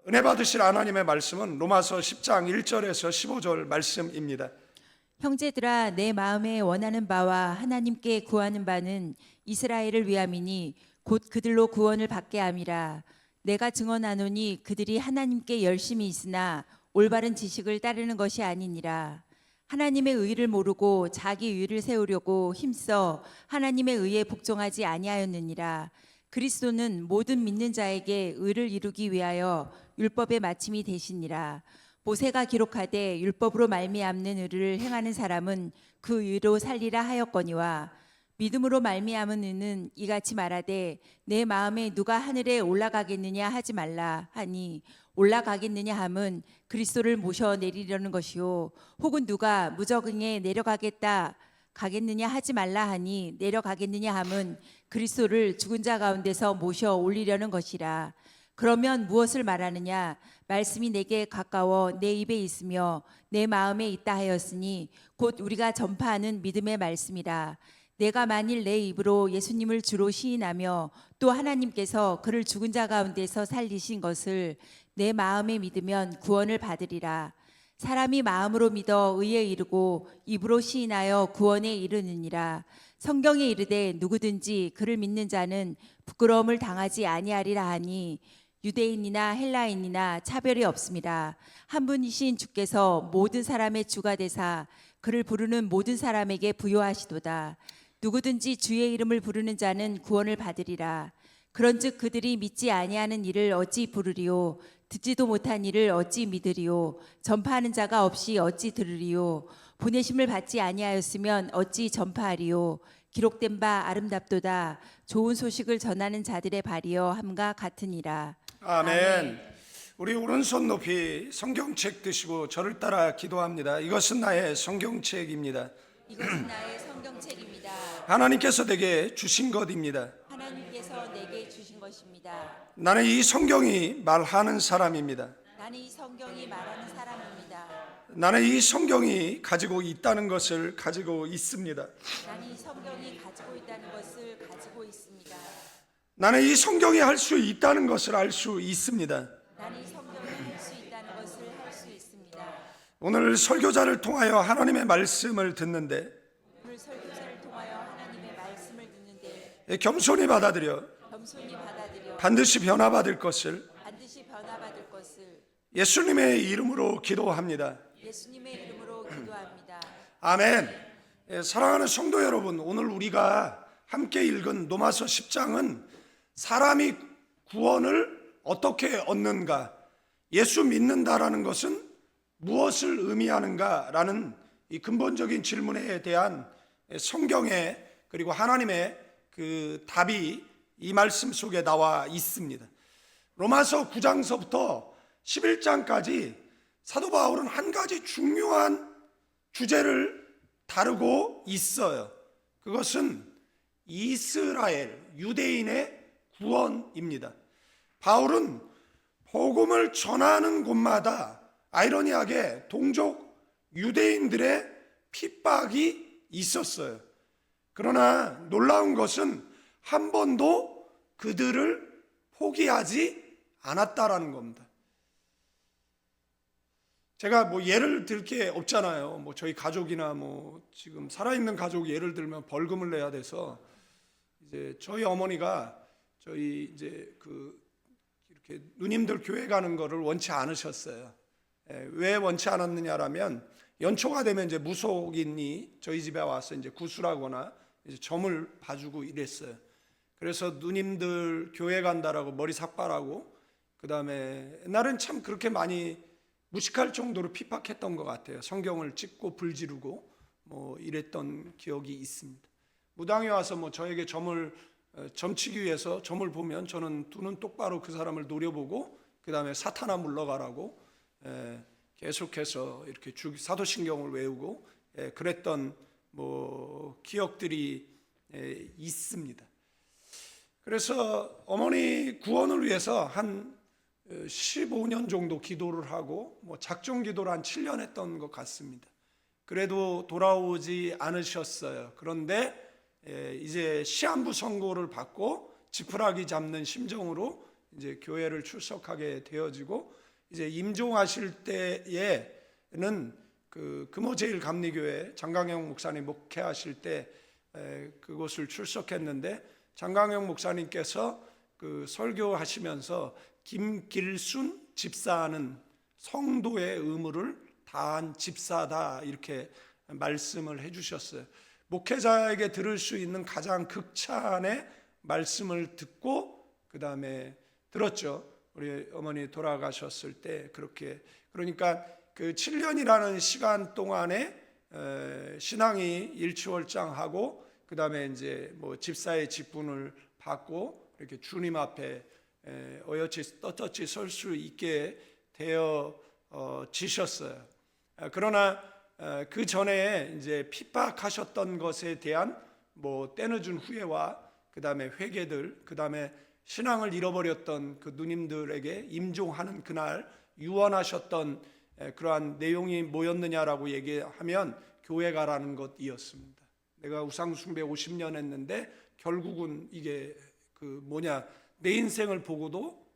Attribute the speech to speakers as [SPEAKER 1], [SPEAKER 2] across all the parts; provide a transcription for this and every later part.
[SPEAKER 1] 은혜 받으실 하나님의 말씀은 로마서 10장 1절에서 15절 말씀입니다.
[SPEAKER 2] 형제들아, 내 마음에 원하는 바와 하나님께 구하는 바는 이스라엘을 위함이니 곧 그들로 구원을 받게 함이라. 내가 증언하노니 그들이 하나님께 열심히 있으나 올바른 지식을 따르는 것이 아니니라. 하나님의 의를 모르고 자기 의를 세우려고 힘써 하나님의 의에 복종하지 아니하였느니라. 그리스도는 모든 믿는 자에게 의를 이루기 위하여 율법의 마침이 되시니라. 모세가 기록하되 율법으로 말미암는 의를 행하는 사람은 그 의로 살리라 하였거니와, 믿음으로 말미암은 의는 이같이 말하되 내 마음에 누가 하늘에 올라가겠느냐 하지 말라 하니, 올라가겠느냐 함은 그리스도를 모셔 내리려는 것이요, 혹은 누가 무적응에 내려가겠다 가겠느냐 하지 말라 하니, 내려가겠느냐 함은 그리스도를 죽은 자 가운데서 모셔 올리려는 것이라. 그러면 무엇을 말하느냐? 말씀이 내게 가까워 내 입에 있으며 내 마음에 있다 하였으니 곧 우리가 전파하는 믿음의 말씀이라. 내가 만일 내 입으로 예수님을 주로 시인하며 또 하나님께서 그를 죽은 자 가운데서 살리신 것을 내 마음에 믿으면 구원을 받으리라. 사람이 마음으로 믿어 의에 이르고 입으로 시인하여 구원에 이르느니라. 성경에 이르되 누구든지 그를 믿는 자는 부끄러움을 당하지 아니하리라 하니, 유대인이나 헬라인이나 차별이 없습니다. 한 분이신 주께서 모든 사람의 주가 되사 그를 부르는 모든 사람에게 부요하시도다. 누구든지 주의 이름을 부르는 자는 구원을 받으리라. 그런즉 그들이 믿지 아니하는 일을 어찌 부르리요? 듣지도 못한 일을 어찌 믿으리요? 전파하는 자가 없이 어찌 들으리요? 보내심을 받지 아니하였으면 어찌 전파하리요? 기록된 바 아름답도다. 좋은 소식을 전하는 자들의 발이여 함과 같으니라.
[SPEAKER 1] 아멘. 우리 오른손 높이 성경책 드시고 저를 따라 기도합니다. 이것은 나의 성경책입니다.
[SPEAKER 2] 이것은 나의 성경책입니다.
[SPEAKER 1] 하나님께서 내게 주신 것입니다.
[SPEAKER 2] 하나님께서 내게 주신 것입니다.
[SPEAKER 1] 나는 이 성경이 말하는 사람입니다.
[SPEAKER 2] 나는 이 성경이 말하는 사람입니다.
[SPEAKER 1] 나는 이 성경이 가지고 있다는 것을 가지고 있습니다.
[SPEAKER 2] 나는 이 성경이 가지고 있다는 것을 가지고 있습니다.
[SPEAKER 1] 나는 이 성경이 할 수 있다는 것을 알 수 있습니다.
[SPEAKER 2] 나는 이 성경이 할 수 있다는 것을 할 수 있습니다.
[SPEAKER 1] 오늘 설교자를 통하여 하나님의 말씀을 듣는데
[SPEAKER 2] 오늘 설교자를 통하여 하나님의 말씀을 듣는데
[SPEAKER 1] 겸손히 받아들여
[SPEAKER 2] 겸손히 받아들여
[SPEAKER 1] 반드시 변화받을 것을
[SPEAKER 2] 반드시 변화받을 것을
[SPEAKER 1] 예수님의 이름으로 기도합니다.
[SPEAKER 2] 예수님의 이름으로 기도합니다.
[SPEAKER 1] 아멘. 사랑하는 성도 여러분, 오늘 우리가 함께 읽은 로마서 10장은 사람이 구원을 어떻게 얻는가, 예수 믿는다라는 것은 무엇을 의미하는가라는 이 근본적인 질문에 대한 성경의 그리고 하나님의 그 답이 이 말씀 속에 나와 있습니다. 로마서 9장서부터 11장까지 사도 바울은 한 가지 중요한 주제를 다루고 있어요. 그것은 이스라엘, 유대인의 구원입니다. 바울은 복음을 전하는 곳마다 아이러니하게 동족 유대인들의 핍박이 있었어요. 그러나 놀라운 것은 한 번도 그들을 포기하지 않았다라는 겁니다. 제가 예를 들 게 없잖아요. 저희 가족이나 지금 살아있는 가족 예를 들면 벌금을 내야 돼서 이제 저희 어머니가 저희 이제 이렇게 누님들 교회 가는 거를 원치 않으셨어요. 왜 원치 않았느냐라면 연초가 되면 이제 무속인이 저희 집에 와서 이제 구술하거나 이제 점을 봐주고 이랬어요. 그래서 누님들 교회 간다라고 머리 삭발하고, 그 다음에 옛날엔 참 그렇게 많이 무식할 정도로 핍박했던 것 같아요. 성경을 찍고 불 지르고 이랬던 기억이 있습니다. 무당에 와서 저에게 점치기 위해서 점을 보면 저는 두 눈 똑바로 그 사람을 노려보고 그 다음에 사탄아 물러가라고 계속해서 이렇게 사도신경을 외우고 그랬던 기억들이 있습니다. 그래서 어머니 구원을 위해서 한 15년 정도 기도를 하고 작정 기도를 한 7년 했던 것 같습니다. 그래도 돌아오지 않으셨어요. 그런데 이제 시한부 선고를 받고 지푸라기 잡는 심정으로 이제 교회를 출석하게 되어지고, 이제 임종하실 때에는 그 금호제일 감리교회 장강영 목사님 목회하실 때 그곳을 출석했는데, 장강영 목사님께서 그 설교하시면서 김길순 집사는 성도의 의무를 다한 집사다, 이렇게 말씀을 해주셨어요. 목회자에게 들을 수 있는 가장 극찬의 말씀을 듣고 그 다음에 들었죠. 우리 어머니 돌아가셨을 때. 그렇게, 그러니까 그 7년이라는 시간 동안에 신앙이 일취월장하고, 그 다음에 이제 뭐 집사의 직분을 받고 이렇게 주님 앞에 어여치 떳떳이 설 수 있게 되어 지셨어요. 그러나 그 전에 이제 핍박하셨던 것에 대한 뭐 때늦은 후회와 그 다음에 회개들, 그 다음에 신앙을 잃어버렸던 그 누님들에게 임종하는 그날 유언하셨던 그러한 내용이 뭐였느냐라고 얘기하면 교회가라는 것이었습니다. 내가 우상숭배 50년 했는데 결국은 이게 그 뭐냐, 내 인생을 보고도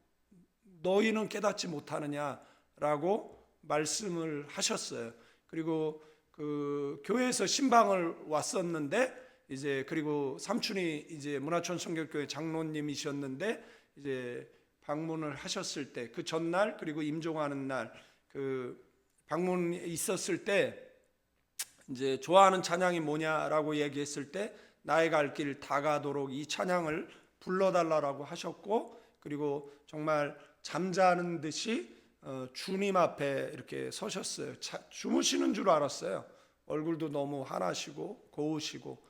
[SPEAKER 1] 너희는 깨닫지 못하느냐라고 말씀을 하셨어요. 그리고 그 교회에서 신방을 왔었는데, 이제 그리고 삼촌이 이제 문화촌 성결교회 장로님이셨는데, 이제 방문을 하셨을 때 그 전날, 그리고 임종하는 날 그 방문이 있었을 때 이제 좋아하는 찬양이 뭐냐라고 얘기했을 때 나의 갈 길 다 가도록 이 찬양을 불러달라고 하셨고, 그리고 정말 잠자는 듯이 주님 앞에 이렇게 서셨어요. 주무시는 줄 알았어요. 얼굴도 너무 환하시고 고우시고.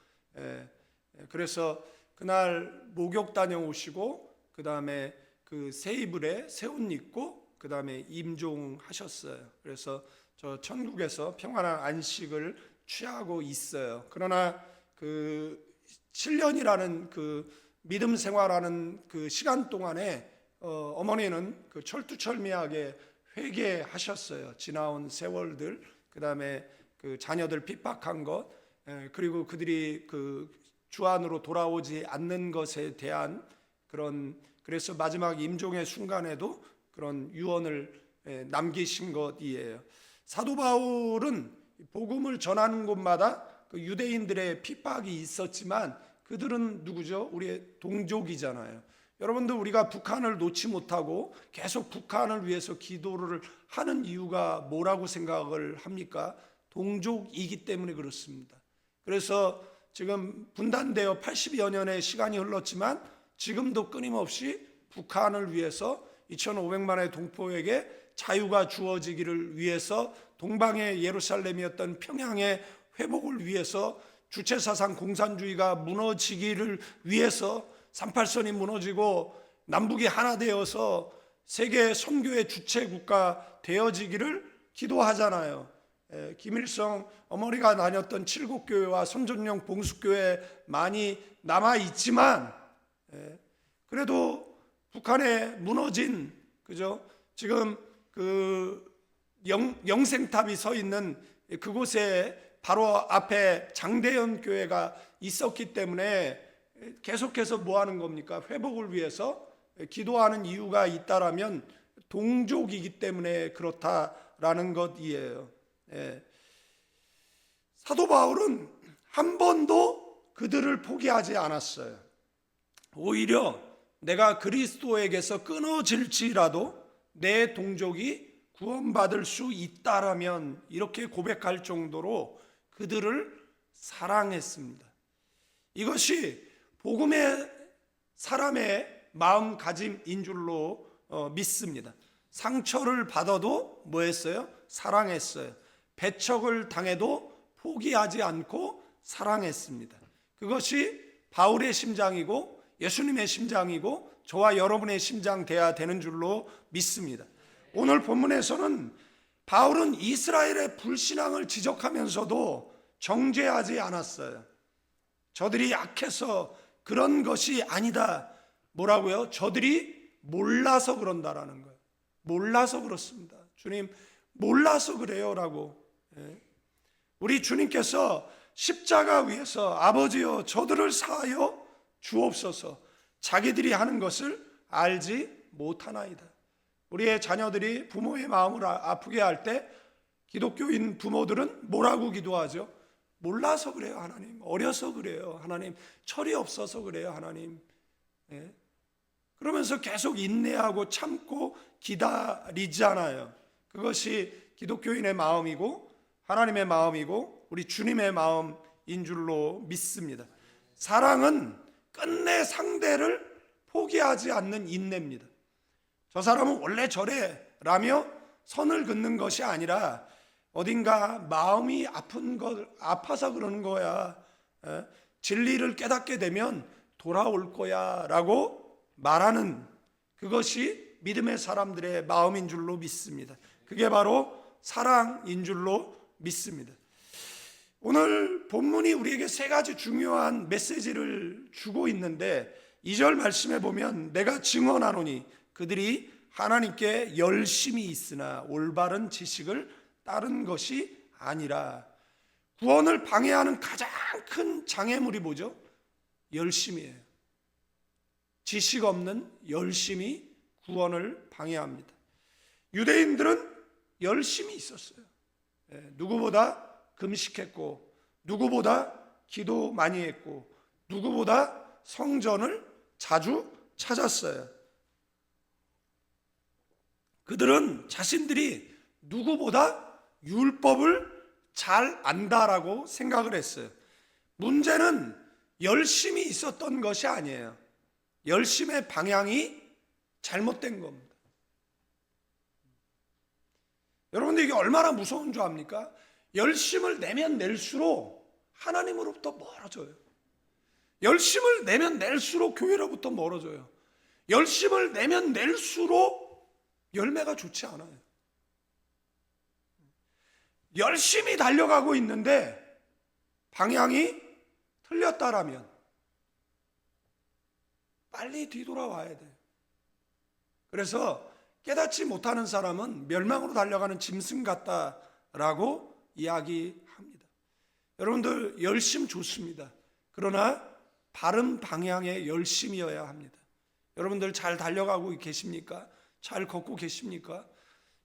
[SPEAKER 1] 그래서 그날 목욕 다녀오시고, 그 다음에 그 새 이불에 새 옷 입고, 그 다음에 임종하셨어요. 그래서 저 천국에서 평안한 안식을 취하고 있어요. 그러나 그 7년이라는 그 믿음 생활하는 그 시간 동안에 어머니는 그 철두철미하게 회개하셨어요. 지나온 세월들, 그 다음에 그 자녀들 핍박한 것, 그리고 그들이 그 주 안으로 돌아오지 않는 것에 대한 그런, 그래서 마지막 임종의 순간에도 그런 유언을 남기신 것이에요. 사도 바울은 복음을 전하는 곳마다 그 유대인들의 핍박이 있었지만 그들은 누구죠? 우리의 동족이잖아요. 여러분들, 우리가 북한을 놓지 못하고 계속 북한을 위해서 기도를 하는 이유가 뭐라고 생각을 합니까? 동족이기 때문에 그렇습니다. 그래서 지금 분단되어 80여 년의 시간이 흘렀지만 지금도 끊임없이 북한을 위해서 2,500만의 동포에게 자유가 주어지기를 위해서, 동방의 예루살렘이었던 평양의 회복을 위해서, 주체사상 공산주의가 무너지기를 위해서, 38선이 무너지고 남북이 하나 되어서 세계 선교의 주체 국가 되어지기를 기도하잖아요. 김일성 어머니가 다녔던 칠곡교회와 선전령 봉숙교회 많이 남아있지만, 그래도 북한에 무너진, 그죠? 지금 그 영생탑이 서 있는 그곳에 바로 앞에 장대현 교회가 있었기 때문에 계속해서 뭐 하는 겁니까? 회복을 위해서 기도하는 이유가 있다라면 동족이기 때문에 그렇다라는 것이에요. 사도 바울은 한 번도 그들을 포기하지 않았어요. 오히려 내가 그리스도에게서 끊어질지라도 내 동족이 구원받을 수 있다라면, 이렇게 고백할 정도로 그들을 사랑했습니다. 이것이 복음의 사람의 마음가짐인 줄로 믿습니다. 상처를 받아도 뭐 했어요? 사랑했어요. 배척을 당해도 포기하지 않고 사랑했습니다. 그것이 바울의 심장이고 예수님의 심장이고 저와 여러분의 심장 돼야 되는 줄로 믿습니다. 오늘 본문에서는 바울은 이스라엘의 불신앙을 지적하면서도 정죄하지 않았어요. 저들이 약해서 그런 것이 아니다. 뭐라고요? 저들이 몰라서 그런다라는 거예요. 몰라서 그렇습니다. 주님, 몰라서 그래요 라고. 우리 주님께서 십자가 위에서 아버지여 저들을 사하여 주옵소서, 자기들이 하는 것을 알지 못하나이다. 우리의 자녀들이 부모의 마음을 아프게 할 때 기독교인 부모들은 뭐라고 기도하죠? 몰라서 그래요, 하나님. 어려서 그래요, 하나님. 철이 없어서 그래요, 하나님. 예? 그러면서 계속 인내하고 참고 기다리잖아요. 그것이 기독교인의 마음이고 하나님의 마음이고 우리 주님의 마음인 줄로 믿습니다. 사랑은 끝내 상대를 포기하지 않는 인내입니다. 저 사람은 원래 저래라며 선을 긋는 것이 아니라 어딘가 마음이 아파서 그러는 거야. 진리를 깨닫게 되면 돌아올 거야 라고 말하는 그것이 믿음의 사람들의 마음인 줄로 믿습니다. 그게 바로 사랑인 줄로 믿습니다. 오늘 본문이 우리에게 세 가지 중요한 메시지를 주고 있는데 2절 말씀에 보면 내가 증언하노니 그들이 하나님께 열심히 있으나 올바른 지식을 따른 것이 아니라. 구원을 방해하는 가장 큰 장애물이 뭐죠? 열심이에요. 지식 없는 열심이 구원을 방해합니다. 유대인들은 열심히 있었어요. 누구보다 금식했고 누구보다 기도 많이 했고 누구보다 성전을 자주 찾았어요. 그들은 자신들이 누구보다 율법을 잘 안다라고 생각을 했어요. 문제는 열심히 있었던 것이 아니에요. 열심의 방향이 잘못된 겁니다. 여러분들 이게 얼마나 무서운 줄 압니까? 열심을 내면 낼수록 하나님으로부터 멀어져요. 열심을 내면 낼수록 교회로부터 멀어져요. 열심을 내면 낼수록 열매가 좋지 않아요. 열심히 달려가고 있는데 방향이 틀렸다라면 빨리 뒤돌아와야 돼요. 그래서 깨닫지 못하는 사람은 멸망으로 달려가는 짐승 같다라고 이야기합니다. 여러분들 열심 좋습니다. 그러나 바른 방향의 열심이어야 합니다. 여러분들 잘 달려가고 계십니까? 잘 걷고 계십니까?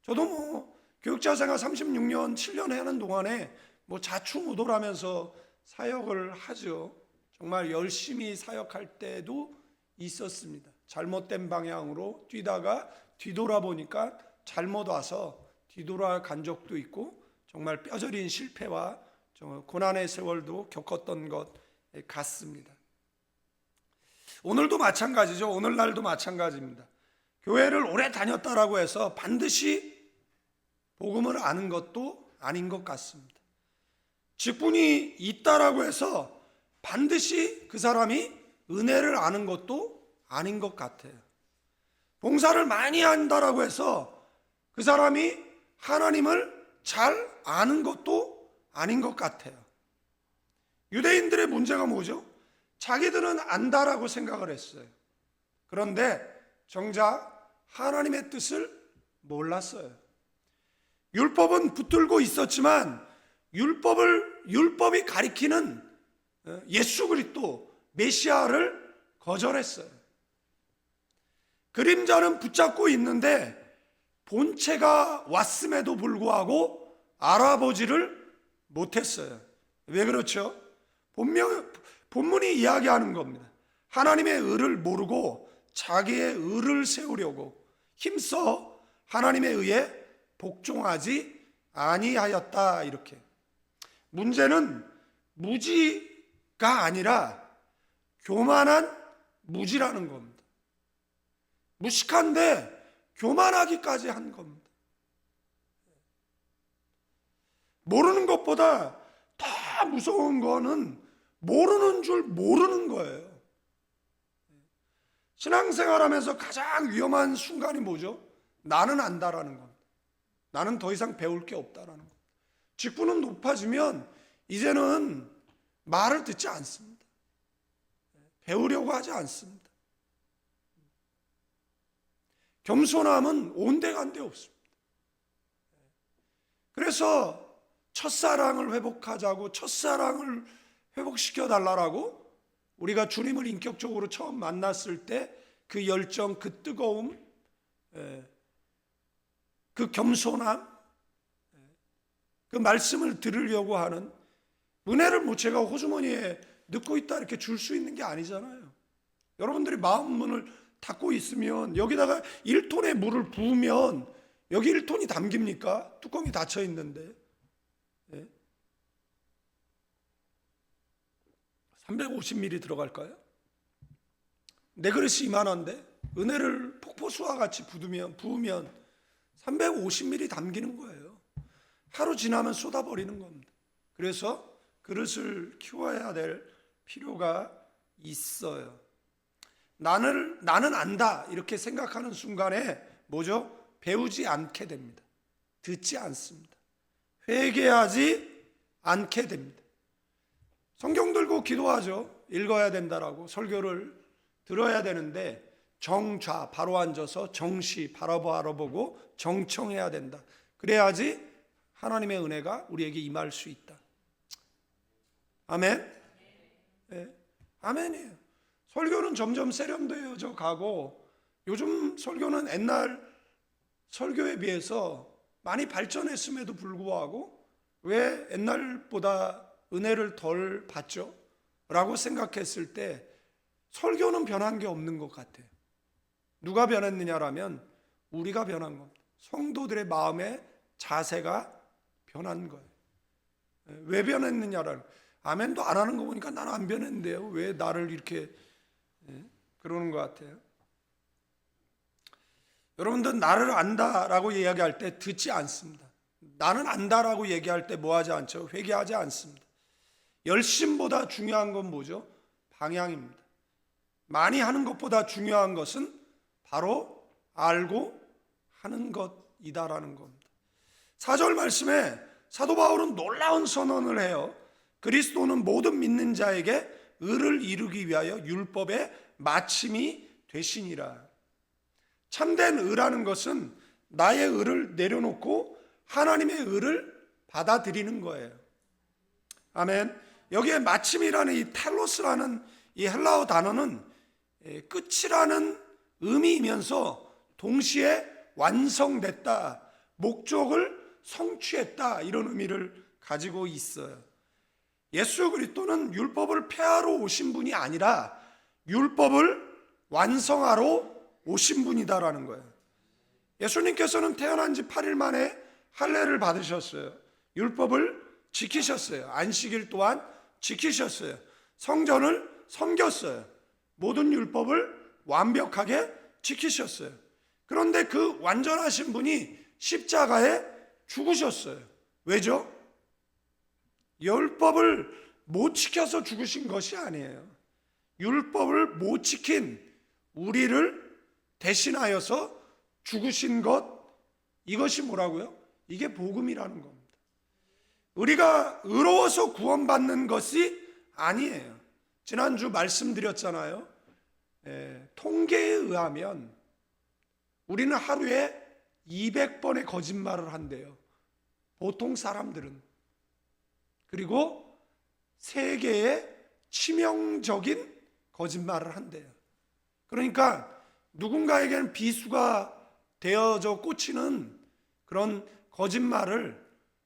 [SPEAKER 1] 저도 교육자 생활 36년 7년 하는 동안에 자충우돌하면서 사역을 하죠. 정말 열심히 사역할 때도 있었습니다. 잘못된 방향으로 뛰다가 뒤돌아보니까 잘못 와서 뒤돌아간 적도 있고 정말 뼈저린 실패와 고난의 세월도 겪었던 것 같습니다. 오늘도 마찬가지죠. 오늘날도 마찬가지입니다. 교회를 오래 다녔다라고 해서 반드시 복음을 아는 것도 아닌 것 같습니다. 직분이 있다라고 해서 반드시 그 사람이 은혜를 아는 것도 아닌 것 같아요. 봉사를 많이 한다라고 해서 그 사람이 하나님을 잘 아는 것도 아닌 것 같아요. 유대인들의 문제가 뭐죠? 자기들은 안다라고 생각을 했어요. 그런데 정작 하나님의 뜻을 몰랐어요. 율법은 붙들고 있었지만 율법이 가리키는 예수 그리스도 메시아를 거절했어요. 그림자는 붙잡고 있는데 본체가 왔음에도 불구하고 알아보지를 못했어요. 왜 그렇죠? 본문이 이야기하는 겁니다. 하나님의 의를 모르고 자기의 의를 세우려고 힘써 하나님에 의해 복종하지 아니하였다. 이렇게. 문제는 무지가 아니라 교만한 무지라는 겁니다. 무식한데 교만하기까지 한 겁니다. 모르는 것보다 더 무서운 거는 모르는 줄 모르는 거예요. 신앙생활하면서 가장 위험한 순간이 뭐죠? 나는 안다라는 겁니다. 나는 더 이상 배울 게 없다라는 겁니다. 직분은 높아지면 이제는 말을 듣지 않습니다. 배우려고 하지 않습니다. 겸손함은 온데간데 없습니다. 그래서 첫사랑을 회복하자고, 첫사랑을 회복시켜 달라고 우리가 주님을 인격적으로 처음 만났을 때 그 열정, 그 뜨거움 그 겸손함, 그 말씀을 들으려고 하는 은혜를 뭐 제가 호주머니에 넣고 있다 이렇게 줄 수 있는 게 아니잖아요. 여러분들이 마음 문을 닫고 있으면 여기다가 1톤의 물을 부으면 여기 1톤이 담깁니까? 뚜껑이 닫혀 있는데. 350ml 들어갈까요? 내 그릇이 이만한데 은혜를 폭포수와 같이 부으면 350ml 담기는 거예요. 하루 지나면 쏟아버리는 겁니다. 그래서 그릇을 키워야 될 필요가 있어요. 나는 안다 이렇게 생각하는 순간에 뭐죠? 배우지 않게 됩니다. 듣지 않습니다. 회개하지 않게 됩니다. 성경 들고 기도하죠. 읽어야 된다라고 설교를 들어야 되는데 정좌 바로 앉아서 정시 바라보고 정청해야 된다. 그래야지 하나님의 은혜가 우리에게 임할 수 있다. 아멘? 네, 아멘이에요. 설교는 점점 세련되어져 가고 요즘 설교는 옛날 설교에 비해서 많이 발전했음에도 불구하고 왜 옛날보다 은혜를 덜 받죠? 라고 생각했을 때 설교는 변한 게 없는 것 같아요. 누가 변했느냐라면 우리가 변한 겁니다. 성도들의 마음의 자세가 변한 거예요. 왜 변했느냐라는, 아멘도 안 하는 거 보니까 나는 안 변했는데요. 왜 나를 이렇게 그러는 것 같아요. 여러분들 나를 안다라고 이야기할 때 듣지 않습니다. 나는 안다라고 얘기할 때 뭐 하지 않죠? 회개하지 않습니다. 열심보다 중요한 건 뭐죠? 방향입니다. 많이 하는 것보다 중요한 것은 바로 알고 하는 것이다라는 겁니다. 4절 말씀에 사도 바울은 놀라운 선언을 해요. 그리스도는 모든 믿는 자에게 의를 이루기 위하여 율법의 마침이 되시니라. 참된 의라는 것은 나의 의를 내려놓고 하나님의 의를 받아들이는 거예요. 아멘. 여기에 마침이라는 이 텔로스라는 이 헬라어 단어는 끝이라는 의미이면서 동시에 완성됐다, 목적을 성취했다 이런 의미를 가지고 있어요. 예수 그리스도는 율법을 폐하러 오신 분이 아니라 율법을 완성하러 오신 분이다라는 거예요. 예수님께서는 태어난 지 8일 만에 할례를 받으셨어요. 율법을 지키셨어요. 안식일 또한 지키셨어요. 성전을 섬겼어요. 모든 율법을 완벽하게 지키셨어요. 그런데 그 완전하신 분이 십자가에 죽으셨어요. 왜죠? 율법을 못 지켜서 죽으신 것이 아니에요. 율법을 못 지킨 우리를 대신하여서 죽으신 것, 이것이 뭐라고요? 이게 복음이라는 겁니다. 우리가 의로워서 구원받는 것이 아니에요. 지난주 말씀드렸잖아요. 통계에 의하면 우리는 하루에 200번의 거짓말을 한대요. 보통 사람들은. 그리고 3개의 치명적인 거짓말을 한대요. 그러니까 누군가에게는 비수가 되어져 꽂히는 그런 거짓말을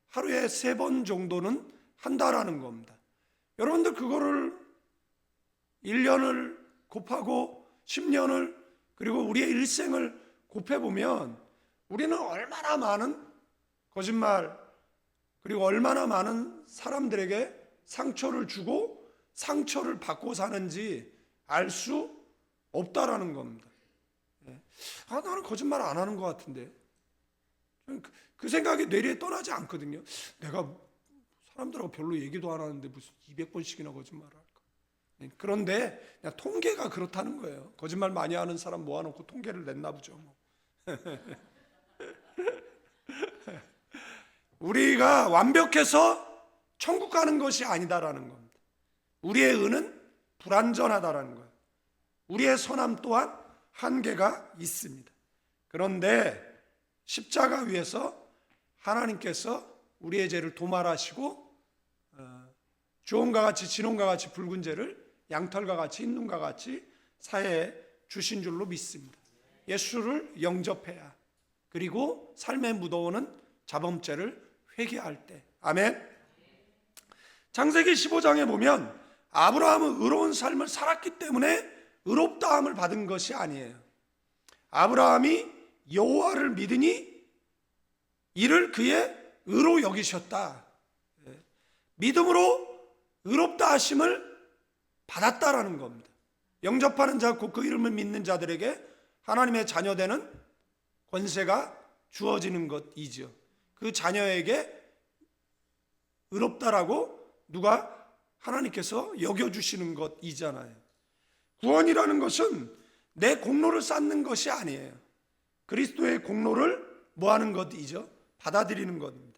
[SPEAKER 1] 하루에 3번 정도는 한다라는 겁니다. 여러분들 그거를 1년을 곱하고 10년을 그리고 우리의 일생을 곱해보면 우리는 얼마나 많은 거짓말 그리고 얼마나 많은 사람들에게 상처를 주고 상처를 받고 사는지 알 수 없다라는 겁니다. 나는 거짓말 안 하는 것 같은데 그 생각이 뇌리에 떠나지 않거든요. 내가 사람들하고 별로 얘기도 안 하는데 무슨 200번씩이나 거짓말을 할까. 그런데 그냥 통계가 그렇다는 거예요. 거짓말 많이 하는 사람 모아놓고 통계를 냈나 보죠. 뭐. 우리가 완벽해서 천국 가는 것이 아니다라는 겁니다. 우리의 의는 불완전하다라는 거예요. 우리의 선함 또한 한계가 있습니다. 그런데 십자가 위에서 하나님께서 우리의 죄를 도말하시고 주홍과 같이 진홍과 같이 붉은 죄를 양털과 같이 흰 눈과 같이 사해 주신 줄로 믿습니다. 예수를 영접해야, 그리고 삶에 묻어오는 자범죄를 회개할 때. 아멘. 창세기 15장에 보면 아브라함은 의로운 삶을 살았기 때문에 의롭다함을 받은 것이 아니에요. 아브라함이 여호와를 믿으니 이를 그의 의로 여기셨다. 믿음으로 의롭다 하심을 받았다라는 겁니다. 영접하는 자, 곧 그 이름을 믿는 자들에게 하나님의 자녀되는 권세가 주어지는 것이죠. 그 자녀에게 의롭다라고 누가 하나님께서 여겨주시는 것이잖아요. 구원이라는 것은 내 공로를 쌓는 것이 아니에요. 그리스도의 공로를 뭐하는 것이죠? 받아들이는 것입니다.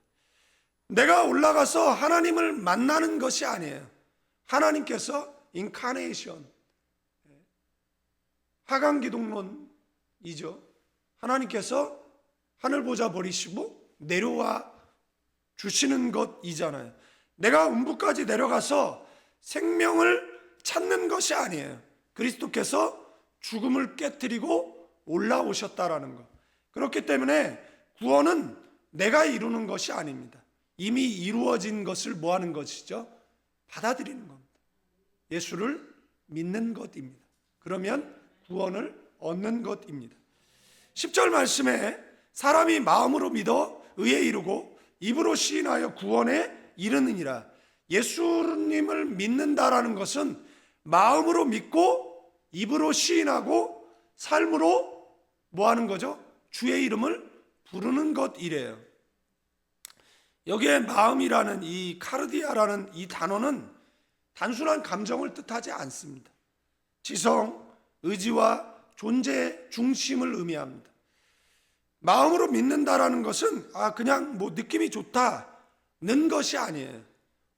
[SPEAKER 1] 내가 올라가서 하나님을 만나는 것이 아니에요. 하나님께서 인카네이션, 하강기독론이죠. 하나님께서 하늘 보좌 버리시고 내려와 주시는 것이잖아요. 내가 음부까지 내려가서 생명을 찾는 것이 아니에요. 그리스도께서 죽음을 깨뜨리고 올라오셨다라는 것. 그렇기 때문에 구원은 내가 이루는 것이 아닙니다. 이미 이루어진 것을 뭐하는 것이죠? 받아들이는 겁니다. 예수를 믿는 것입니다. 그러면 구원을 얻는 것입니다. 10절 말씀에 사람이 마음으로 믿어 의에 이르고 입으로 시인하여 구원에 이르느니라. 예수님을 믿는다라는 것은 마음으로 믿고 입으로 시인하고 삶으로 뭐하는 거죠? 주의 이름을 부르는 것이래요. 여기에 마음이라는 이 카르디아라는 이 단어는 단순한 감정을 뜻하지 않습니다. 지성, 의지와 존재의 중심을 의미합니다. 마음으로 믿는다라는 것은 그냥 뭐 느낌이 좋다는 것이 아니에요.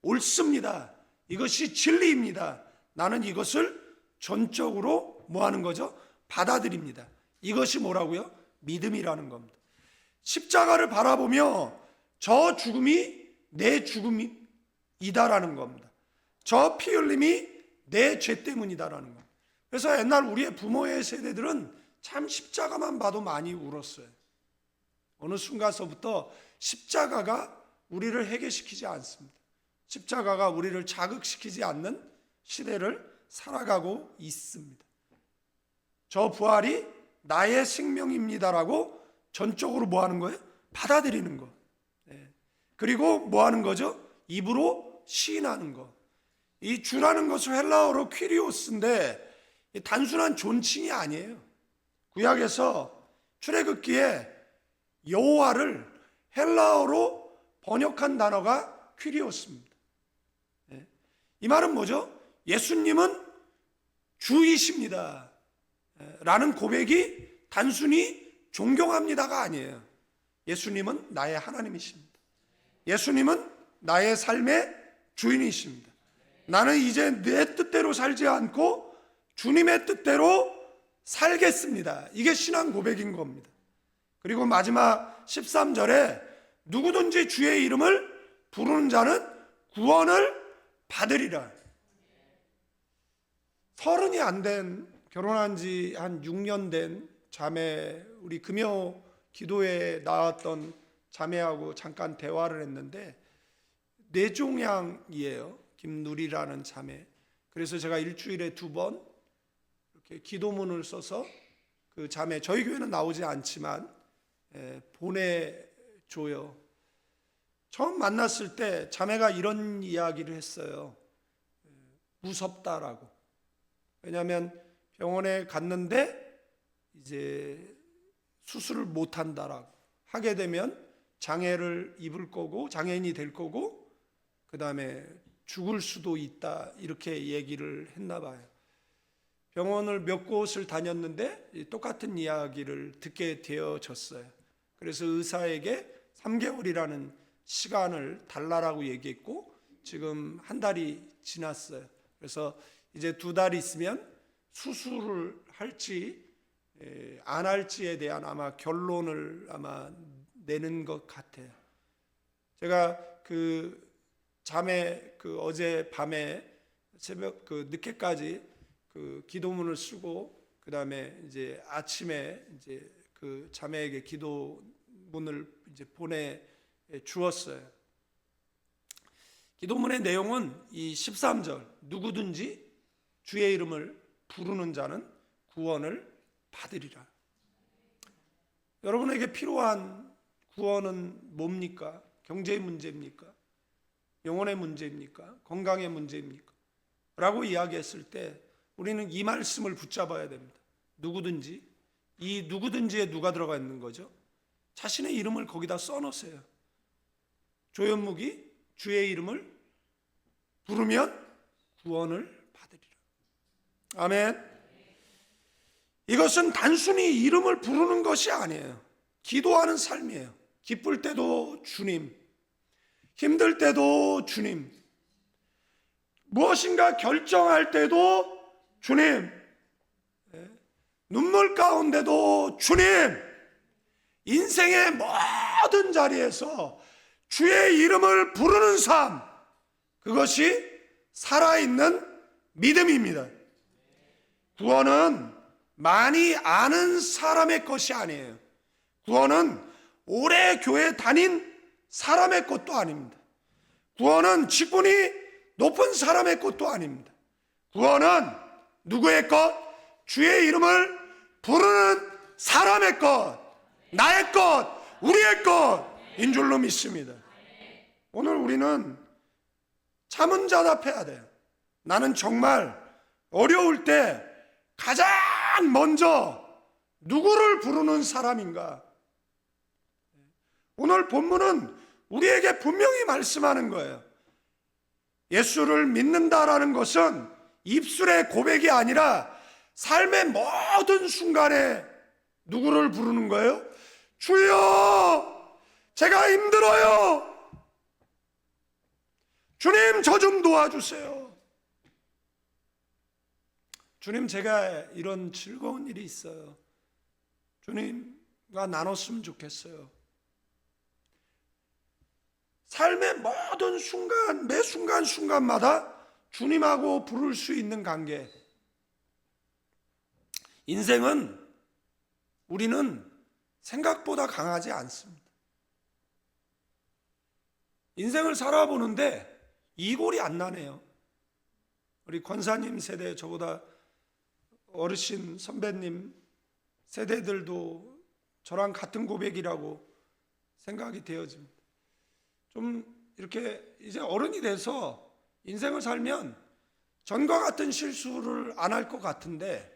[SPEAKER 1] 옳습니다. 이것이 진리입니다. 나는 이것을 전적으로 뭐하는 거죠? 받아들입니다. 이것이 뭐라고요? 믿음이라는 겁니다. 십자가를 바라보며 저 죽음이 내 죽음이다라는 겁니다. 저 피 흘림이 내 죄 때문이다라는 겁니다. 그래서 옛날 우리의 부모의 세대들은 참 십자가만 봐도 많이 울었어요. 어느 순간서부터 십자가가 우리를 해결시키지 않습니다. 십자가가 우리를 자극시키지 않는 시대를 살아가고 있습니다. 저 부활이 나의 생명입니다라고 전적으로 뭐 하는 거예요? 받아들이는 거. 그리고 뭐 하는 거죠? 입으로 시인하는 거. 이 주라는 것은 헬라어로 퀴리오스인데 단순한 존칭이 아니에요. 구약에서 출애굽기에 여호와를 헬라어로 번역한 단어가 퀴리오스입니다. 이 말은 뭐죠? 예수님은 주이십니다 라는 고백이 단순히 존경합니다가 아니에요. 예수님은 나의 하나님이십니다. 예수님은 나의 삶의 주인이십니다. 나는 이제 내 뜻대로 살지 않고 주님의 뜻대로 살겠습니다. 이게 신앙 고백인 겁니다. 그리고 마지막 13절에 누구든지 주의 이름을 부르는 자는 구원을 받으리라. 30이 안 된, 결혼한 지 한 6년 된 자매, 우리 금요 기도에 나왔던 자매하고 잠깐 대화를 했는데 뇌종양이에요. 김누리라는 자매. 그래서 제가 일주일에 2번 이렇게 기도문을 써서 그 자매, 저희 교회는 나오지 않지만 보내줘요. 처음 만났을 때 자매가 이런 이야기를 했어요. 무섭다라고. 왜냐하면 병원에 갔는데 이제 수술을 못한다라고. 하게 되면 장애를 입을 거고 장애인이 될 거고 그 다음에 죽을 수도 있다, 이렇게 얘기를 했나 봐요. 병원을 몇 곳을 다녔는데 똑같은 이야기를 듣게 되어졌어요. 그래서 의사에게 3개월이라는 시간을 달라라고 얘기했고 지금 한 달이 지났어요. 그래서 이제 2달 있으면 수술을 할지 안 할지에 대한 아마 결론을 아마 내는 것 같아요. 제가 그 자매 어제 밤에 새벽 늦게까지 그 기도문을 쓰고 그다음에 이제 아침에 이제 그 자매에게 기도문을 이제 보내 주었어요. 기도문의 내용은 이 13절, 누구든지 주의 이름을 부르는 자는 구원을 받으리라. 여러분에게 필요한 구원은 뭡니까? 경제의 문제입니까? 영혼의 문제입니까? 건강의 문제입니까? 라고 이야기했을 때 우리는 이 말씀을 붙잡아야 됩니다. 누구든지, 이 누구든지에 누가 들어가 있는 거죠? 자신의 이름을 거기다 써놓으세요. 조연묵이 주의 이름을 부르면 구원을 받으리라. 아멘. 이것은 단순히 이름을 부르는 것이 아니에요. 기도하는 삶이에요. 기쁠 때도 주님, 힘들 때도 주님, 무엇인가 결정할 때도 주님, 눈물 가운데도 주님, 인생의 모든 자리에서 주의 이름을 부르는 삶, 그것이 살아있는 믿음입니다. 구원은 많이 아는 사람의 것이 아니에요. 구원은 오래 교회 다닌 사람의 것도 아닙니다. 구원은 직분이 높은 사람의 것도 아닙니다. 구원은 누구의 것? 주의 이름을 부르는 사람의 것, 나의 것, 우리의 것인 줄로 믿습니다. 오늘 우리는 자문자답해야 돼요. 나는 정말 어려울 때 가장 먼저 누구를 부르는 사람인가? 오늘 본문은 우리에게 분명히 말씀하는 거예요. 예수를 믿는다라는 것은 입술의 고백이 아니라 삶의 모든 순간에 누구를 부르는 거예요? 주여, 제가 힘들어요. 주님, 저 좀 도와주세요. 주님, 제가 이런 즐거운 일이 있어요. 주님과 나눴으면 좋겠어요. 삶의 모든 순간, 매 순간마다 주님하고 부를 수 있는 관계. 인생은 우리는 생각보다 강하지 않습니다. 인생을 살아보는데 이골이 안 나네요. 우리 권사님 세대, 저보다 어르신 선배님 세대들도 저랑 같은 고백이라고 생각이 되어집니다. 좀 이렇게 이제 어른이 돼서 인생을 살면 전과 같은 실수를 안 할 것 같은데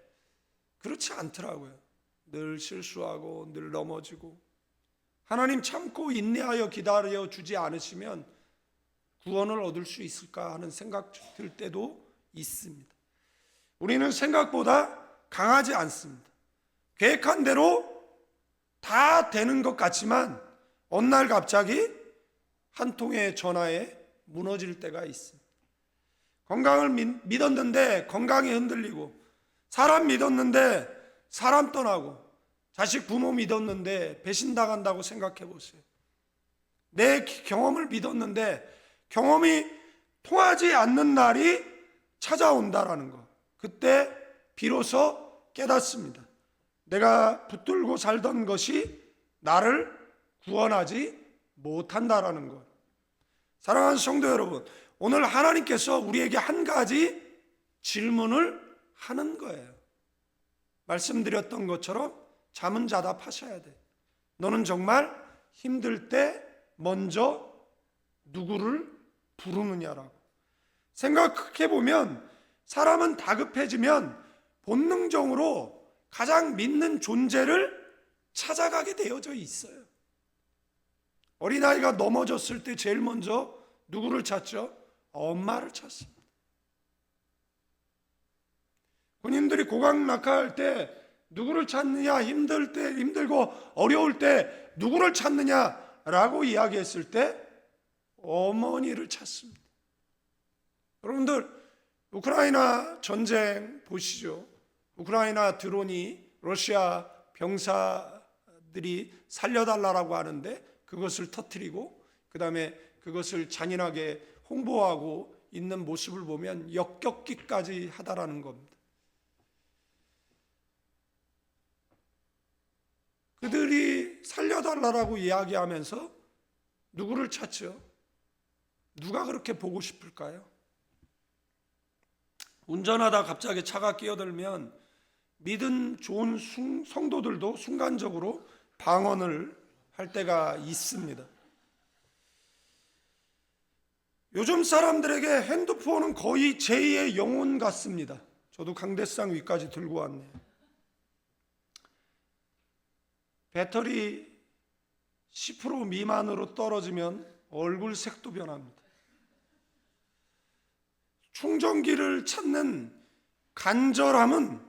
[SPEAKER 1] 그렇지 않더라고요. 늘 실수하고 늘 넘어지고, 하나님 참고 인내하여 기다려 주지 않으시면 구원을 얻을 수 있을까 하는 생각 들 때도 있습니다. 우리는 생각보다 강하지 않습니다. 계획한 대로 다 되는 것 같지만 어느 날 갑자기 한 통의 전화에 무너질 때가 있습니다. 건강을 믿었는데 건강이 흔들리고, 사람 믿었는데 사람 떠나고, 자식 부모 믿었는데 배신당한다고 생각해 보세요. 내 경험을 믿었는데 경험이 통하지 않는 날이 찾아온다라는 것. 그때 비로소 깨닫습니다. 내가 붙들고 살던 것이 나를 구원하지 못한다라는 것. 사랑하는 성도 여러분, 오늘 하나님께서 우리에게 한 가지 질문을 하는 거예요. 말씀드렸던 것처럼 자문자답하셔야 돼. 너는 정말 힘들 때 먼저 누구를 부르느냐라고. 생각해 보면 사람은 다급해지면 본능적으로 가장 믿는 존재를 찾아가게 되어져 있어요. 어린아이가 넘어졌을 때 제일 먼저 누구를 찾죠? 엄마를 찾습니다. 군인들이 고강낙하할 때 누구를 찾느냐, 힘들 때, 힘들고 어려울 때 누구를 찾느냐라고 이야기했을 때 어머니를 찾습니다. 여러분들, 우크라이나 전쟁 보시죠. 우크라이나 드론이 러시아 병사들이 살려달라고 하는데 그것을 터뜨리고 그 다음에 그것을 잔인하게 홍보하고 있는 모습을 보면 역겹기까지 하다라는 겁니다. 그들이 살려달라고 이야기하면서 누구를 찾죠? 누가 그렇게 보고 싶을까요? 운전하다 갑자기 차가 끼어들면 믿은 좋은 성도들도 순간적으로 방언을 할 때가 있습니다. 요즘 사람들에게 핸드폰은 거의 제2의 영혼 같습니다. 저도 강대상 위까지 들고 왔네요. 배터리 10% 미만으로 떨어지면 얼굴 색도 변합니다. 충전기를 찾는 간절함은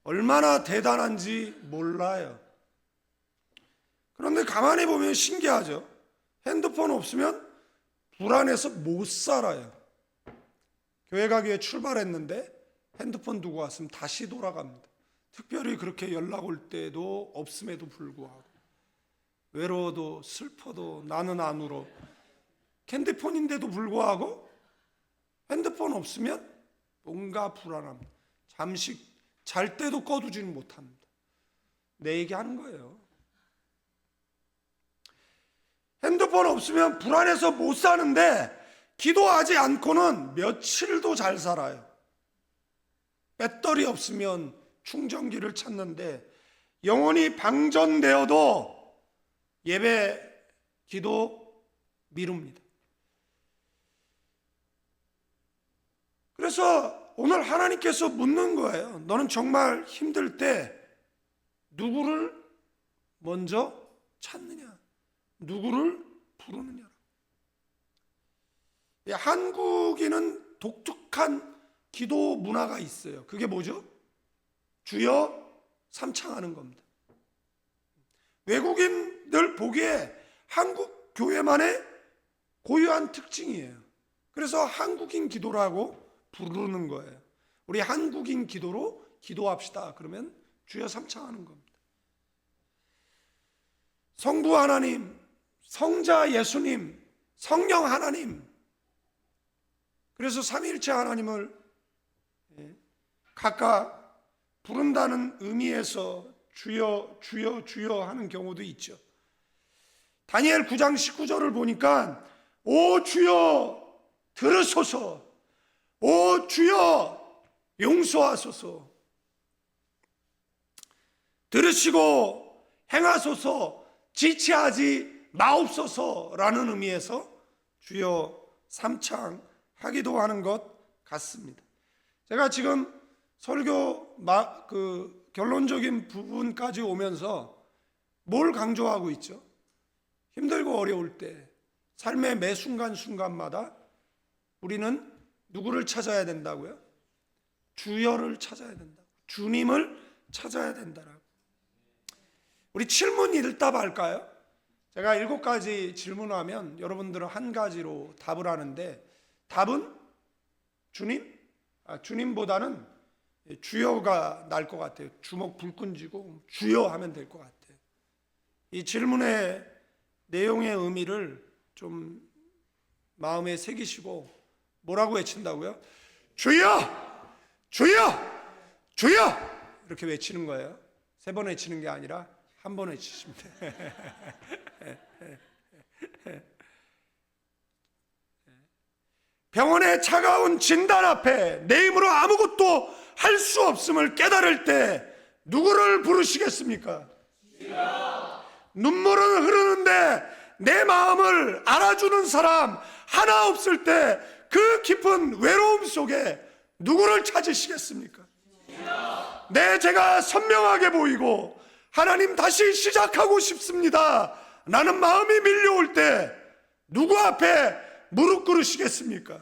[SPEAKER 1] 얼마나 대단한지 몰라요. 그런데 가만히 보면 신기하죠. 핸드폰 없으면 불안해서 못 살아요. 교회 가기 위해 출발했는데 핸드폰 두고 왔으면 다시 돌아갑니다. 특별히 그렇게 연락 올 때도 없음에도 불구하고, 외로워도 슬퍼도 나는 안 울어. 핸드폰인데도 불구하고 핸드폰 없으면 뭔가 불안합니다. 잠시 잘 때도 꺼두지는 못합니다. 내 얘기하는 거예요. 핸드폰 없으면 불안해서 못 사는데 기도하지 않고는 며칠도 잘 살아요. 배터리 없으면 충전기를 찾는데 영혼이 방전되어도 예배, 기도 미룹니다. 그래서 오늘 하나님께서 묻는 거예요. 너는 정말 힘들 때 누구를 먼저 찾느냐? 누구를 부르느냐? 한국인은 독특한 기도 문화가 있어요. 그게 뭐죠? 주여 삼창하는 겁니다. 외국인들 보기에 한국 교회만의 고유한 특징이에요. 그래서 한국인 기도라고 부르는 거예요. 우리 한국인 기도로 기도합시다. 그러면 주여 삼창하는 겁니다. 성부 하나님, 성자 예수님, 성령 하나님, 그래서 삼위일체 하나님을 각각 부른다는 의미에서 주여 주여 주여 하는 경우도 있죠. 다니엘 9장 19절을 보니까 오 주여 들으소서, 오 주여 용서하소서, 들으시고 행하소서, 지체하지 마옵소서라는 의미에서 주여 삼창하기도 하는 것 같습니다. 제가 지금 설교 결론적인 부분까지 오면서 뭘 강조하고 있죠? 힘들고 어려울 때, 삶의 매 순간순간마다 우리는 누구를 찾아야 된다고요? 주여를 찾아야 된다고, 주님을 찾아야 된다라고. 우리 질문 일답 할까요? 제가 7가지 질문하면 여러분들은 한 가지로 답을 하는데, 답은 주님보다는 주여가 날 것 같아요. 주먹 불끈 쥐고 주여 하면 될 것 같아요. 이 질문의 내용의 의미를 좀 마음에 새기시고 뭐라고 외친다고요? 주여! 주여! 주여! 이렇게 외치는 거예요. 3번 외치는 게 아니라 한 번 외치시면 돼요. 병원의 차가운 진단 앞에 내 힘으로 아무것도 할 수 없음을 깨달을 때 누구를 부르시겠습니까? 눈물은 흐르는데 내 마음을 알아주는 사람 하나 없을 때 그 깊은 외로움 속에 누구를 찾으시겠습니까? 제가 선명하게 보이고 하나님 다시 시작하고 싶습니다 라는 마음이 밀려올 때 누구 앞에 무릎 꿇으시겠습니까?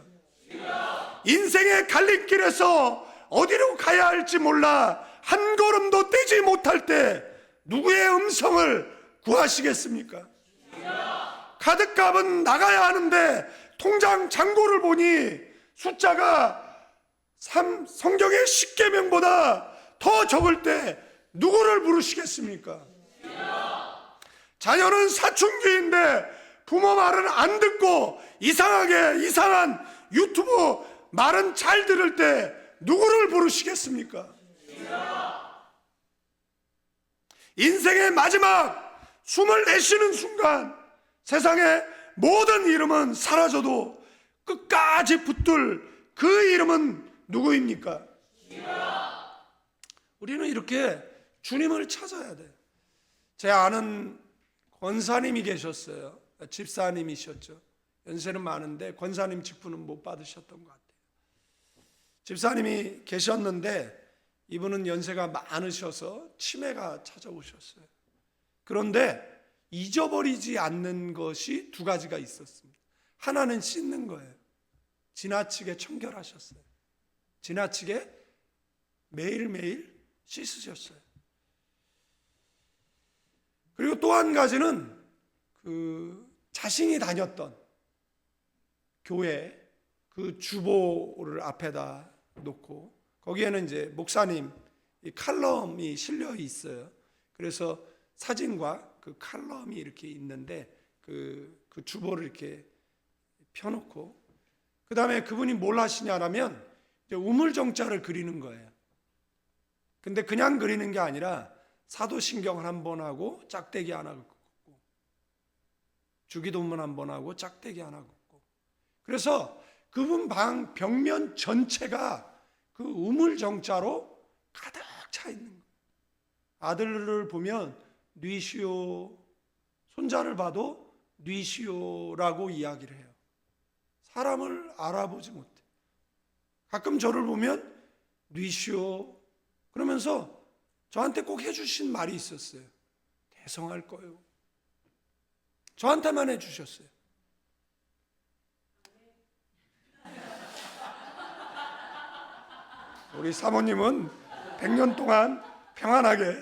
[SPEAKER 1] 인생의 갈림길에서 어디로 가야 할지 몰라 한 걸음도 떼지 못할 때 누구의 음성을 구하시겠습니까? 카드값은 나가야 하는데 통장 잔고를 보니 숫자가 성경의 10계명보다 더 적을 때 누구를 부르시겠습니까? 자녀는 사춘기인데 부모 말은 안 듣고 이상한 유튜브 말은 잘 들을 때 누구를 부르시겠습니까? 인생의 마지막 숨을 내쉬는 순간 세상의 모든 이름은 사라져도 끝까지 붙들 그 이름은 누구입니까? 우리는 이렇게 주님을 찾아야 돼요. 제 아는 권사님이 계셨어요. 집사님이셨죠. 연세는 많은데 권사님 직분은 못 받으셨던 것 같아요. 집사님이 계셨는데 이분은 연세가 많으셔서 치매가 찾아오셨어요. 그런데 잊어버리지 않는 것이 두 가지가 있었습니다. 하나는 씻는 거예요. 지나치게 청결하셨어요. 지나치게 매일매일 씻으셨어요. 그리고 또 한 가지는 자신이 다녔던 교회 그 주보를 앞에다 놓고 거기에는 이제 목사님 이 칼럼이 실려 있어요. 그래서 사진과 그 칼럼이 이렇게 있는데 그 주보를 이렇게 펴놓고 그 다음에 그분이 뭘 하시냐라면 우물정자를 그리는 거예요. 근데 그냥 그리는 게 아니라 사도신경을 한 번 하고 짝대기 하나 긋고 주기도문 한 번 하고 짝대기 하나 긋고 그래서 그분 방 벽면 전체가 그 우물정자로 가득 차 있는 거예요. 아들을 보면 뉘시오, 손자를 봐도 뉘시오라고 이야기를 해요. 사람을 알아보지 못해. 가끔 저를 보면 뉘시오 그러면서 저한테 꼭 해주신 말이 있었어요. 대성할 거요. 저한테만 해주셨어요. 우리 사모님은 100년 동안 평안하게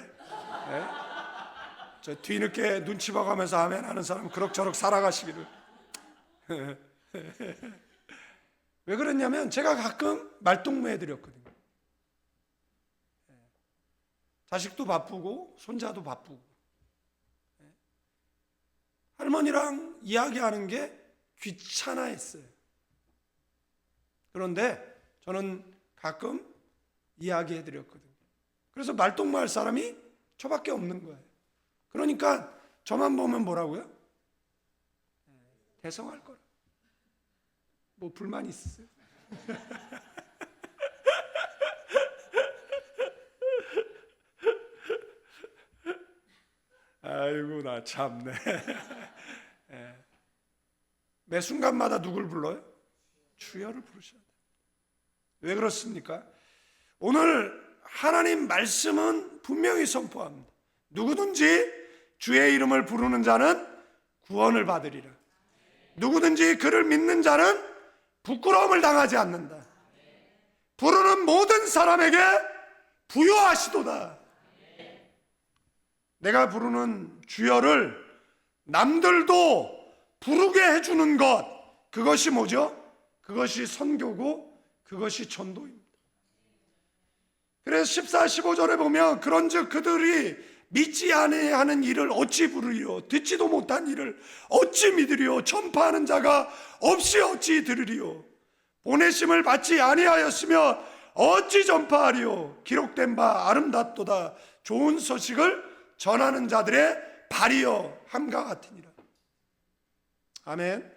[SPEAKER 1] 저 뒤늦게 눈치 봐가면서 아멘 하는 사람 그럭저럭 살아가시기를. 왜 그랬냐면 제가 가끔 말동무해드렸거든요. 자식도 바쁘고 손자도 바쁘고 할머니랑 이야기하는 게 귀찮아했어요. 그런데 저는 가끔 이야기해드렸거든요. 그래서 말동무할 사람이 저밖에 없는 거예요. 그러니까 저만 보면 뭐라고요? 대성할 거라. 뭐 불만 있으세요? 아이고 나 참네. 매 순간마다 누굴 불러요? 주여를 부르셔야 돼요. 왜 그렇습니까? 오늘 하나님 말씀은 분명히 선포합니다. 누구든지 주의 이름을 부르는 자는 구원을 받으리라. 누구든지 그를 믿는 자는 부끄러움을 당하지 않는다. 부르는 모든 사람에게 부여하시도다. 내가 부르는 주여를 남들도 부르게 해주는 것, 그것이 뭐죠? 그것이 선교고 그것이 전도입니다. 그래서 14, 15절에 보면 그런즉 그들이 믿지 아니하는 일을 어찌 부르리요? 듣지도 못한 일을 어찌 믿으리요? 전파하는 자가 없이 어찌 들으리요? 보내심을 받지 아니하였으며 어찌 전파하리요? 기록된 바 아름답도다. 좋은 소식을 전하는 자들의 발이여 함과 같으니라. 아멘.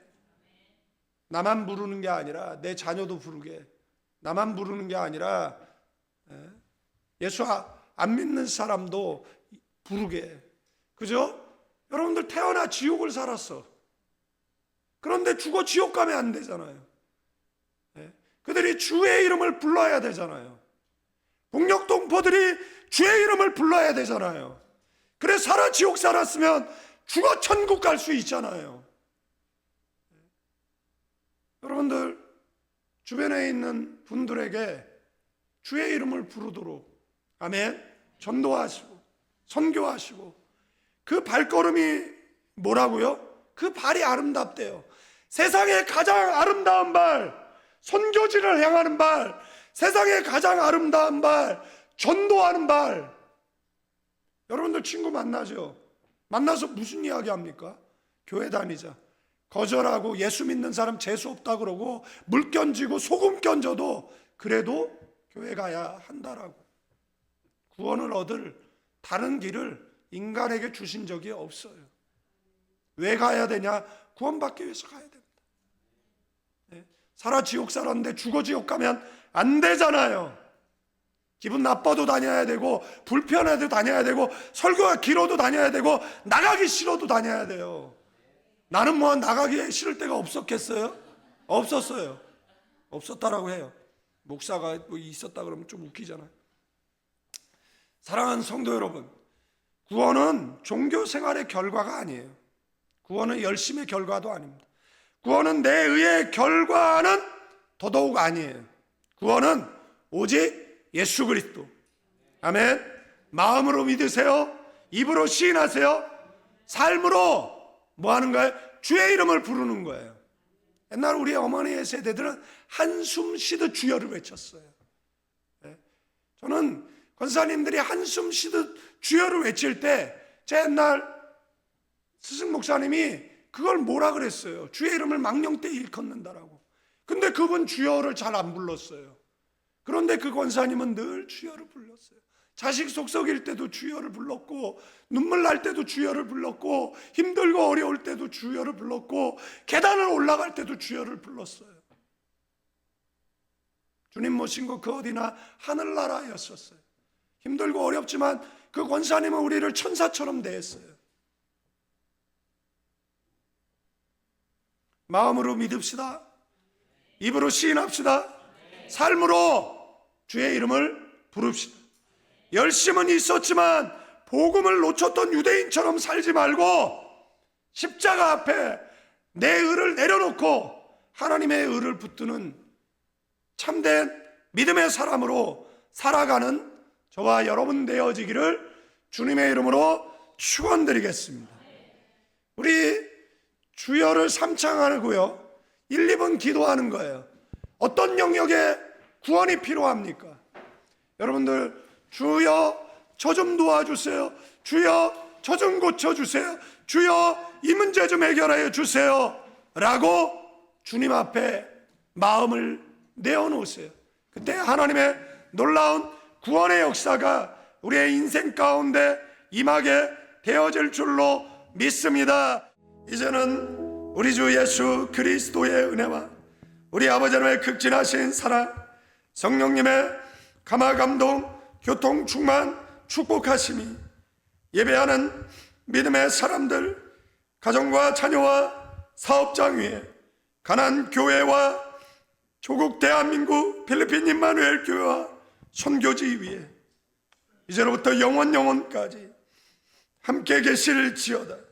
[SPEAKER 1] 나만 부르는 게 아니라 내 자녀도 부르게, 나만 부르는 게 아니라 예수 안 믿는 사람도 부르게. 그죠? 여러분들 태어나 지옥을 살았어. 그런데 죽어 지옥 가면 안 되잖아요. 그들이 주의 이름을 불러야 되잖아요. 북녘동포들이 주의 이름을 불러야 되잖아요. 그래 살아 지옥 살았으면 죽어 천국 갈 수 있잖아요. 여러분들 주변에 있는 분들에게 주의 이름을 부르도록 아멘 전도하시고 선교하시고 그 발걸음이 뭐라고요? 그 발이 아름답대요. 세상의 가장 아름다운 발, 선교지를 향하는 발, 세상의 가장 아름다운 발, 전도하는 발. 여러분들 친구 만나죠? 만나서 무슨 이야기 합니까? 교회 다니자. 거절하고 예수 믿는 사람 재수 없다 그러고 물 견지고 소금 견져도 그래도 교회 가야 한다라고. 구원을 얻을 다른 길을 인간에게 주신 적이 없어요. 왜 가야 되냐? 구원받기 위해서 가야 됩니다. 살아 지옥 살았는데 죽어 지옥 가면 안 되잖아요. 기분 나빠도 다녀야 되고, 불편해도 다녀야 되고, 설교가 길어도 다녀야 되고, 나가기 싫어도 다녀야 돼요. 나는 뭐 나가기 싫을 때가 없었겠어요? 없었어요. 없었다라고 해요. 목사가 뭐 있었다 그러면 좀 웃기잖아요. 사랑하는 성도 여러분, 구원은 종교 생활의 결과가 아니에요. 구원은 열심의 결과도 아닙니다. 구원은 내 의의 결과는 더더욱 아니에요. 구원은 오직 예수 그리스도. 아멘. 마음으로 믿으세요. 입으로 시인하세요. 삶으로 뭐 하는 거예요? 주의 이름을 부르는 거예요. 옛날 우리 어머니의 세대들은 한숨 쉬듯 주여를 외쳤어요. 저는 권사님들이 한숨 쉬듯 주여를 외칠 때 제 옛날 스승 목사님이 그걸 뭐라 그랬어요? 주의 이름을 망령되이 일컫는다라고. 근데 그분 주여를 잘 안 불렀어요. 그런데 그 권사님은 늘 주여를 불렀어요. 자식 속썩일 때도 주여를 불렀고, 눈물 날 때도 주여를 불렀고, 힘들고 어려울 때도 주여를 불렀고, 계단을 올라갈 때도 주여를 불렀어요. 주님 모신 곳 그 어디나 하늘나라였었어요. 힘들고 어렵지만 그 권사님은 우리를 천사처럼 대했어요. 마음으로 믿읍시다. 입으로 시인합시다. 삶으로 주의 이름을 부릅시다. 열심은 있었지만 복음을 놓쳤던 유대인처럼 살지 말고 십자가 앞에 내 의를 내려놓고 하나님의 의를 붙드는 참된 믿음의 사람으로 살아가는 저와 여러분 되어지기를 주님의 이름으로 축원드리겠습니다. 우리 주여를 삼창하고요 1, 2분 기도하는 거예요. 어떤 영역에 구원이 필요합니까? 여러분들, 주여 저 좀 도와주세요. 주여 저 좀 고쳐주세요. 주여 이 문제 좀 해결해 주세요 라고 주님 앞에 마음을 내어놓으세요. 그때 하나님의 놀라운 구원의 역사가 우리의 인생 가운데 임하게 되어질 줄로 믿습니다. 이제는 우리 주 예수 그리스도의 은혜와 우리 아버지 하나님의 극진하신 사랑, 성령님의 감화 감동, 교통 충만, 축복하심이 예배하는 믿음의 사람들, 가정과 자녀와 사업장 위에, 가난 교회와 조국 대한민국 필리핀 임마누엘 교회와 선교지 위에 이제로부터 영원까지 함께 계실지어다.